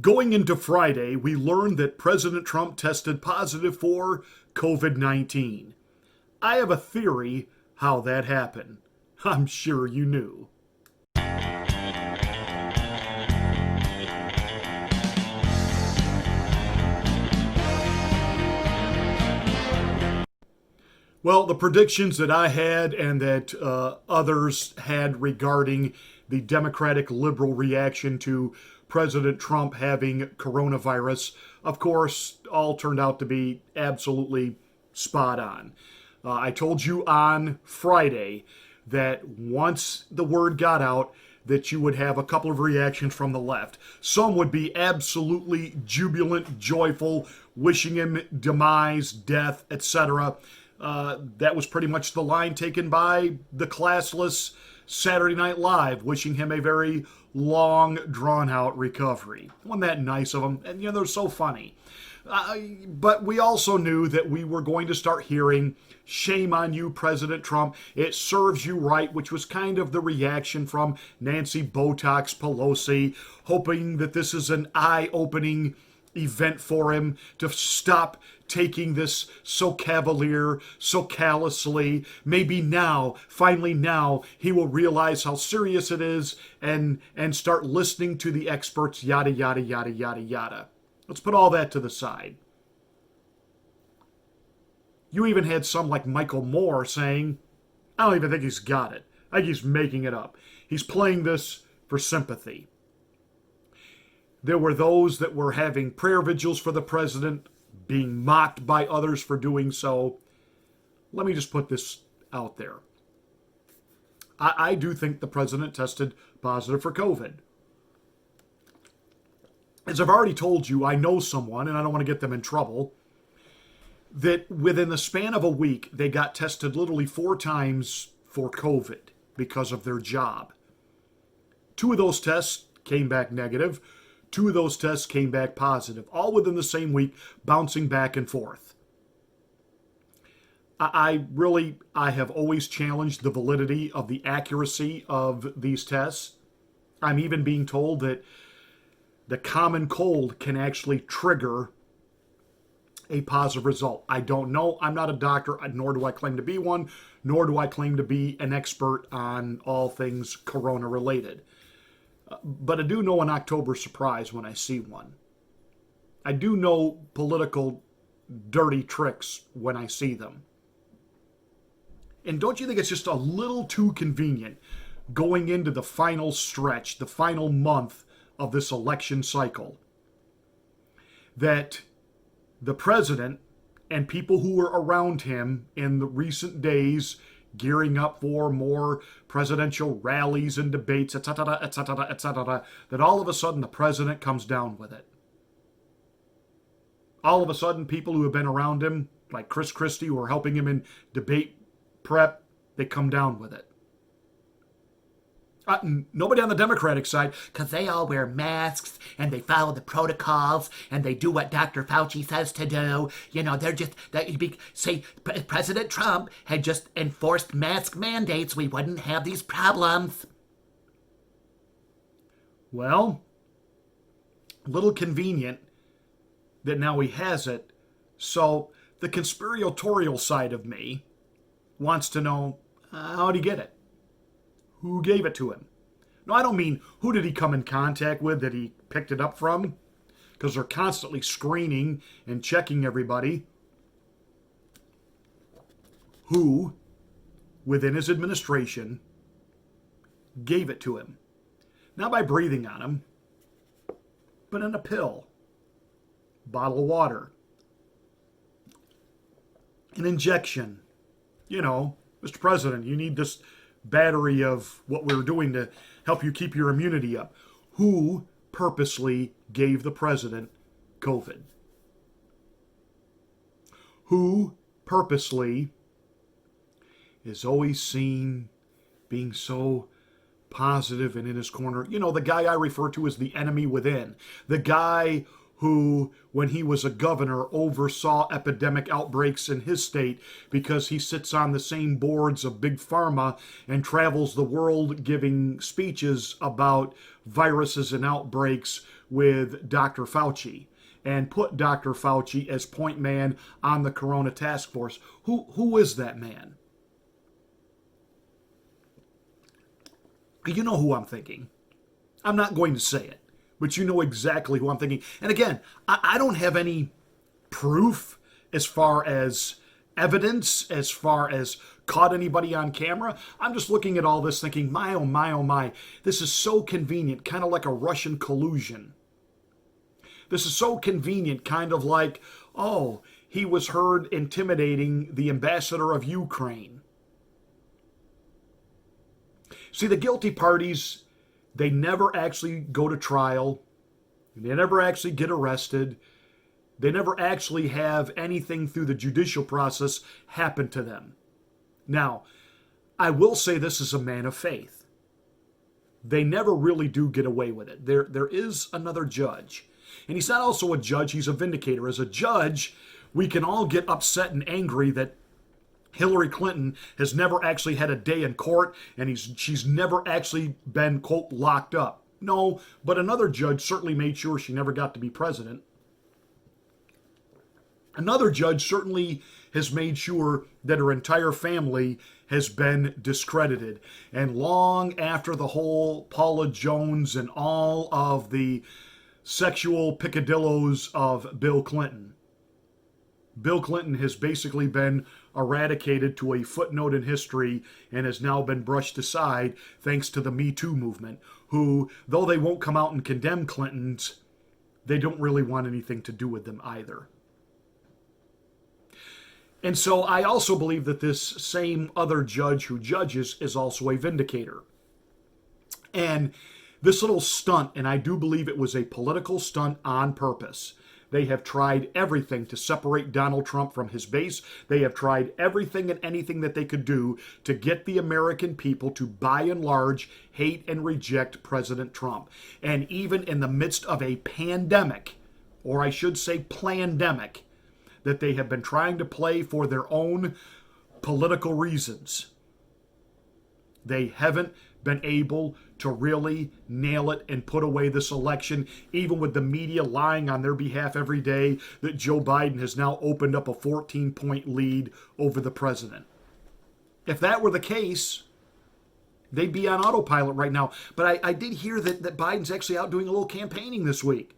Going into Friday, we learned that President Trump tested positive for COVID 19. I have a theory how that happened. I'm sure you knew. Well, the predictions that I had and that others had regarding the Democratic liberal reaction to President Trump having coronavirus, of course, all turned out to be absolutely spot on. I told you on Friday that once the word got out, that you would have a couple of reactions from the left. Some would be absolutely jubilant, joyful, wishing him demise, death, etc. That was pretty much the line taken by the classless Saturday Night Live, wishing him a very long, drawn out recovery. Wasn't that nice of them? And, they're so funny. But we also knew that we were going to start hearing, shame on you, President Trump. It serves you right, which was kind of the reaction from Nancy Botox Pelosi, hoping that this is an eye opening event for him to stop taking this so cavalier, so callously. Maybe now, finally now, he will realize how serious it is and start listening to the experts, yada, yada, yada, yada, yada. Let's put all that to the side. You even had some like Michael Moore saying, I don't even think he's got it. I think he's making it up. He's playing this for sympathy. There were those that were having prayer vigils for the president, being mocked by others for doing so. Let me just put this out there. I do think the president tested positive for COVID. As I've already told you, I know someone, and I don't want to get them in trouble, that within the span of a week, they got tested literally 4 times for COVID because of their job. 2 of those tests came back negative. 2 of those tests came back positive, all within the same week, bouncing back and forth. I have always challenged the validity of the accuracy of these tests. I'm even being told that the common cold can actually trigger a positive result. I don't know. I'm not a doctor, nor do I claim to be one, nor do I claim to be an expert on all things corona related. But I do know an October surprise when I see one. I do know political dirty tricks when I see them. And don't you think it's just a little too convenient going into the final stretch, the final month of this election cycle, that the president and people who were around him in the recent days gearing up for more presidential rallies and debates, etc., etc., etc., that all of a sudden the president comes down with it. All of a sudden, people who have been around him, like Chris Christie, who are helping him in debate prep, they come down with it. Nobody on the Democratic side, because they all wear masks and they follow the protocols and they do what Dr. Fauci says to do. They're just, say, President Trump had just enforced mask mandates, we wouldn't have these problems. Well, a little convenient that now he has it. So the conspiratorial side of me wants to know, how'd he get it? Who gave it to him? No, I don't mean who did he come in contact with that he picked it up from, because they're constantly screening and checking everybody. Who, within his administration, gave it to him? Not by breathing on him, but in a pill, bottle of water, an injection. Mr. President, you need this battery of what we're doing to help you keep your immunity up. Who purposely gave the president COVID? Who purposely is always seen being so positive and in his corner? The guy I refer to as the enemy within. The guy who, when he was a governor, oversaw epidemic outbreaks in his state because he sits on the same boards of Big Pharma and travels the world giving speeches about viruses and outbreaks with Dr. Fauci and put Dr. Fauci as point man on the Corona task force. Who is that man? You know who I'm thinking. I'm not going to say it, but you know exactly who I'm thinking. And again, I don't have any proof as far as evidence, as far as caught anybody on camera. I'm just looking at all this thinking, my, oh my, oh my, this is so convenient, kind of like a Russian collusion. This is so convenient, kind of like, oh, he was heard intimidating the ambassador of Ukraine. See, the guilty parties, they never actually go to trial. They never actually get arrested. They never actually have anything through the judicial process happen to them. Now, I will say this as a man of faith. They never really do get away with it. There is another judge. And he's not also a judge, he's a vindicator. As a judge, we can all get upset and angry that Hillary Clinton has never actually had a day in court and she's never actually been, quote, locked up. No, but another judge certainly made sure she never got to be president. Another judge certainly has made sure that her entire family has been discredited. And long after the whole Paula Jones and all of the sexual peccadillos of Bill Clinton has basically been eradicated to a footnote in history and has now been brushed aside thanks to the Me Too movement, who, though they won't come out and condemn Clintons, they don't really want anything to do with them either. And so I also believe that this same other judge who judges is also a vindicator. And this little stunt, and I do believe it was a political stunt on purpose. They have tried everything to separate Donald Trump from his base. They have tried everything and anything that they could do to get the American people to, by and large, hate and reject President Trump. And even in the midst of a pandemic, or I should say plandemic, that they have been trying to play for their own political reasons, they haven't been able to really nail it and put away this election, even with the media lying on their behalf every day that Joe Biden has now opened up a 14-point lead over the president. If that were the case, they'd be on autopilot right now. But I did hear that Biden's actually out doing a little campaigning this week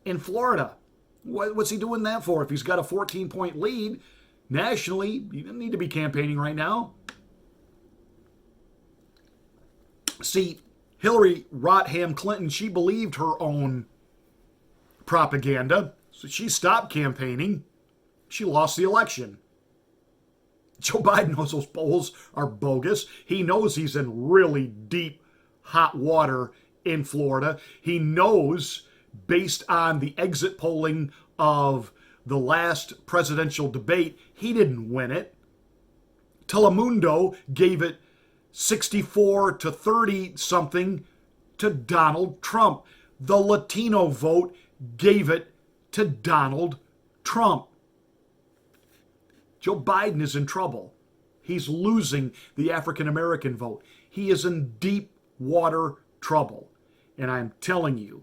in Florida. What's he doing that for? If he's got a 14-point lead nationally, he doesn't need to be campaigning right now. See, Hillary Rotham Clinton, she believed her own propaganda, so she stopped campaigning. She lost the election. Joe Biden knows those polls are bogus. He knows he's in really deep, hot water in Florida. He knows, based on the exit polling of the last presidential debate, he didn't win it. Telemundo gave it 64 to 30 something to Donald Trump. The Latino vote gave it to Donald Trump. Joe Biden is in trouble. He's losing the African American vote. He is in deep water trouble. And I'm telling you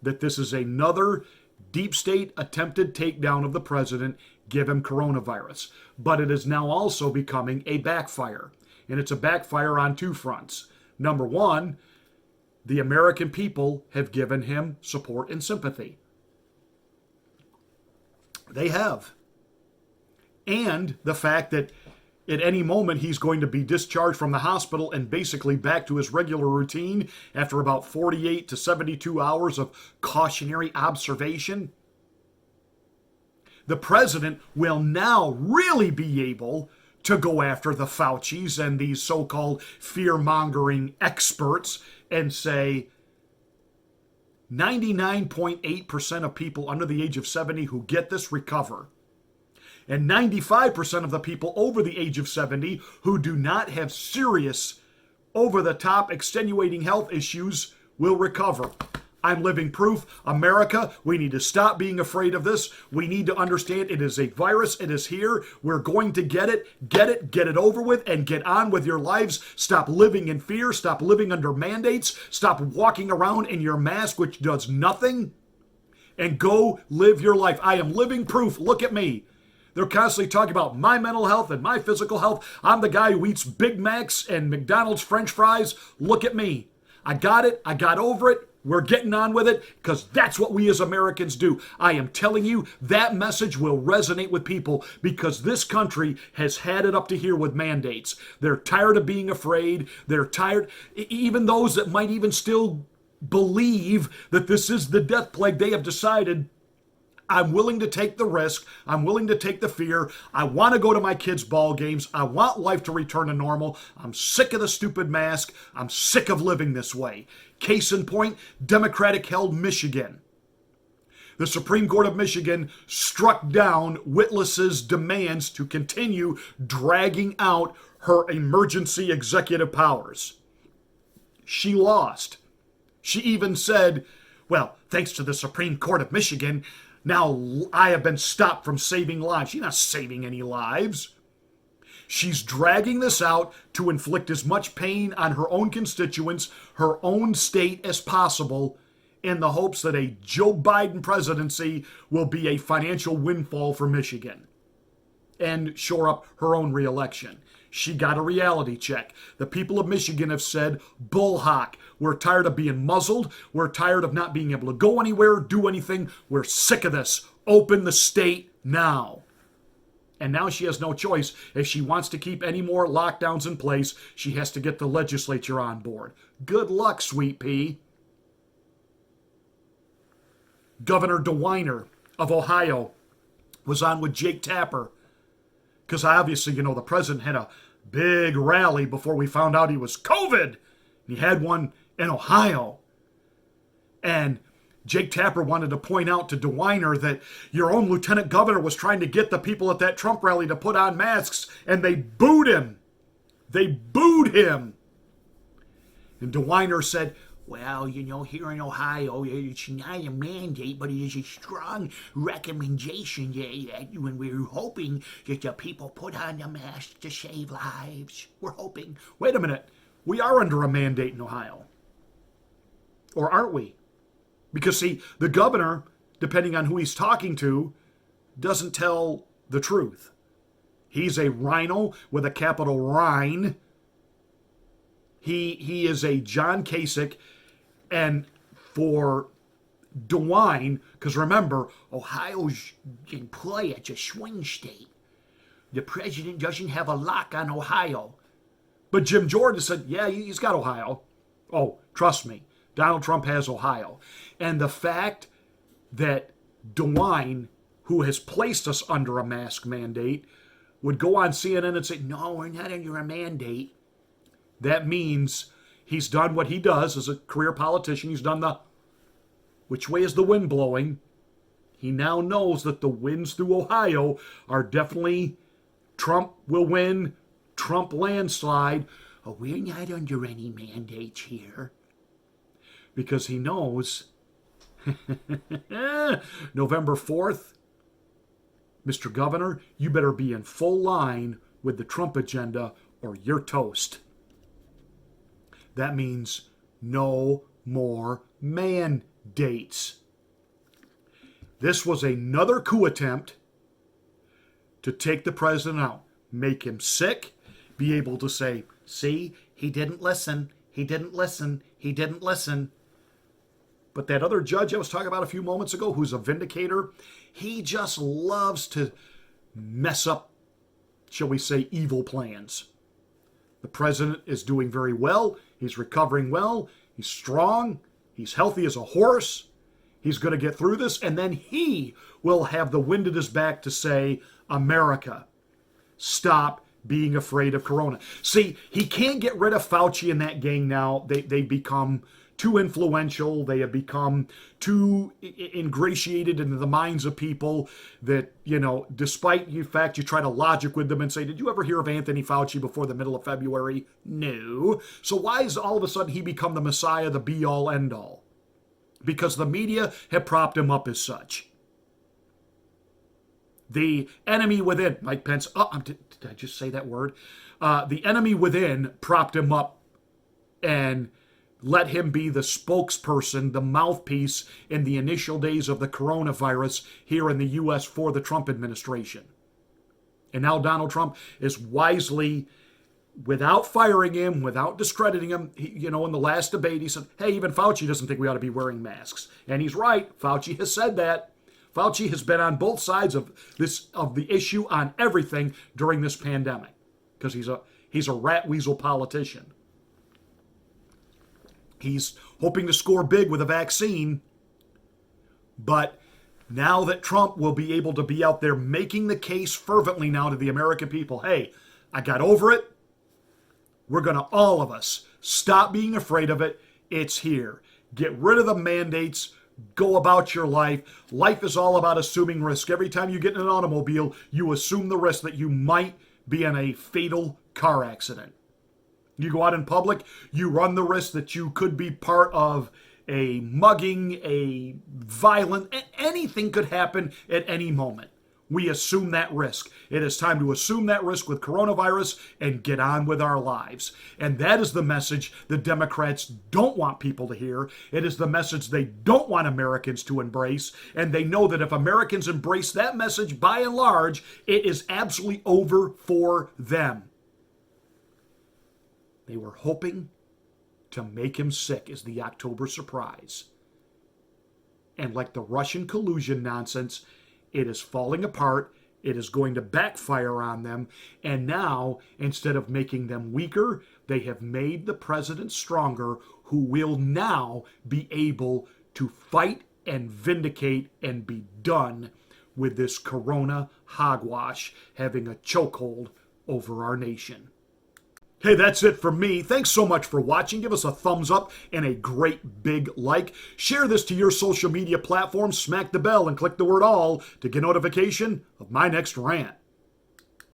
that this is another deep state attempted takedown of the president, give him coronavirus. But it is now also becoming a backfire. And it's a backfire on two fronts. Number one, the American people have given him support and sympathy. They have. And the fact that at any moment he's going to be discharged from the hospital and basically back to his regular routine after about 48 to 72 hours of cautionary observation. The president will now really be able to go after the Faucis and these so-called fear-mongering experts and say 99.8% of people under the age of 70 who get this recover. And 95% of the people over the age of 70 who do not have serious, over-the-top, extenuating health issues will recover. I'm living proof. America, we need to stop being afraid of this. We need to understand it is a virus. It is here. We're going to get it over with, and get on with your lives. Stop living in fear. Stop living under mandates. Stop walking around in your mask, which does nothing, and go live your life. I am living proof. Look at me. They're constantly talking about my mental health and my physical health. I'm the guy who eats Big Macs and McDonald's French fries. Look at me. I got it. I got over it. We're getting on with it because that's what we as Americans do. I am telling you, that message will resonate with people because this country has had it up to here with mandates. They're tired of being afraid. They're tired. Even those that might even still believe that this is the death plague, they have decided, I'm willing to take the risk. I'm willing to take the fear. I want to go to my kids' ball games. I want life to return to normal. I'm sick of the stupid mask. I'm sick of living this way. Case in point, Democratic-held Michigan. The Supreme Court of Michigan struck down Witless's demands to continue dragging out her emergency executive powers. She lost. She even said, well, thanks to the Supreme Court of Michigan, now I have been stopped from saving lives. She's not saving any lives. She's dragging this out to inflict as much pain on her own constituents, her own state as possible, in the hopes that a Joe Biden presidency will be a financial windfall for Michigan and shore up her own reelection. She got a reality check. The people of Michigan have said, bull hawk. We're tired of being muzzled. We're tired of not being able to go anywhere, do anything. We're sick of this. Open the state now. And now she has no choice. If she wants to keep any more lockdowns in place, she has to get the legislature on board. Good luck, sweet pea. Governor DeWine of Ohio was on with Jake Tapper. Because obviously, the president had a big rally before we found out he was COVID. He had one in Ohio. And Jake Tapper wanted to point out to DeWine that your own lieutenant governor was trying to get the people at that Trump rally to put on masks, and they booed him. They booed him. And DeWine said, well, here in Ohio, it's not a mandate, but it is a strong recommendation that when we're hoping that the people put on the mask to save lives. We're hoping. Wait a minute. We are under a mandate in Ohio. Or aren't we? Because, see, the governor, depending on who he's talking to, doesn't tell the truth. He's a rhino with a capital Rhine. He is a John Kasich. And for DeWine, because remember, Ohio's in play. It's a swing state. The president doesn't have a lock on Ohio. But Jim Jordan said, yeah, he's got Ohio. Oh, trust me. Donald Trump has Ohio. And the fact that DeWine, who has placed us under a mask mandate, would go on CNN and say, no, we're not under a mandate. That means he's done what he does as a career politician. He's done which way is the wind blowing? He now knows that the winds through Ohio are definitely Trump will win, Trump landslide. Oh, we're not under any mandates here. Because he knows November 4th, Mr. Governor, you better be in full line with the Trump agenda or you're toast. That means no more mandates. This was another coup attempt to take the president out, make him sick, be able to say, see, he didn't listen, he didn't listen, he didn't listen. But that other judge I was talking about a few moments ago, who's a vindicator, he just loves to mess up, shall we say, evil plans. The president is doing very well. He's recovering well. He's strong. He's healthy as a horse. He's going to get through this. And then he will have the wind at his back to say, America, stop being afraid of corona. See, he can't get rid of Fauci and that gang now. They've become too influential. They have become too ingratiated into the minds of people that, despite the fact you try to logic with them and say, did you ever hear of Anthony Fauci before the middle of February? No. So why is all of a sudden he become the Messiah, the be-all, end-all? because the media have propped him up as such. The enemy within, Mike Pence, did I just say that word? The enemy within propped him up and let him be the spokesperson, the mouthpiece in the initial days of the coronavirus here in the U.S. for the Trump administration. And now Donald Trump is wisely, without firing him, without discrediting him, in the last debate, he said, hey, even Fauci doesn't think we ought to be wearing masks. And he's right. Fauci has said that. Fauci has been on both sides of the issue on everything during this pandemic because he's a rat weasel politician. He's hoping to score big with a vaccine, but now that Trump will be able to be out there making the case fervently now to the American people, hey, I got over it. We're going to, all of us, stop being afraid of it. It's here. Get rid of the mandates. Go about your life. Life is all about assuming risk. Every time you get in an automobile, you assume the risk that you might be in a fatal car accident. You go out in public, you run the risk that you could be part of a mugging, a violent, anything could happen at any moment. We assume that risk. It is time to assume that risk with coronavirus and get on with our lives. And that is the message the Democrats don't want people to hear. It is the message they don't want Americans to embrace. And they know that if Americans embrace that message by and large, it is absolutely over for them. They were hoping to make him sick as the October surprise. And like the Russian collusion nonsense, it is falling apart. It is going to backfire on them. And now, instead of making them weaker, they have made the president stronger, who will now be able to fight and vindicate and be done with this corona hogwash having a chokehold over our nation. Hey, that's it for me. Thanks so much for watching. Give us a thumbs up and a great big like. Share this to your social media platforms, smack the bell, and click the word all to get notification of my next rant.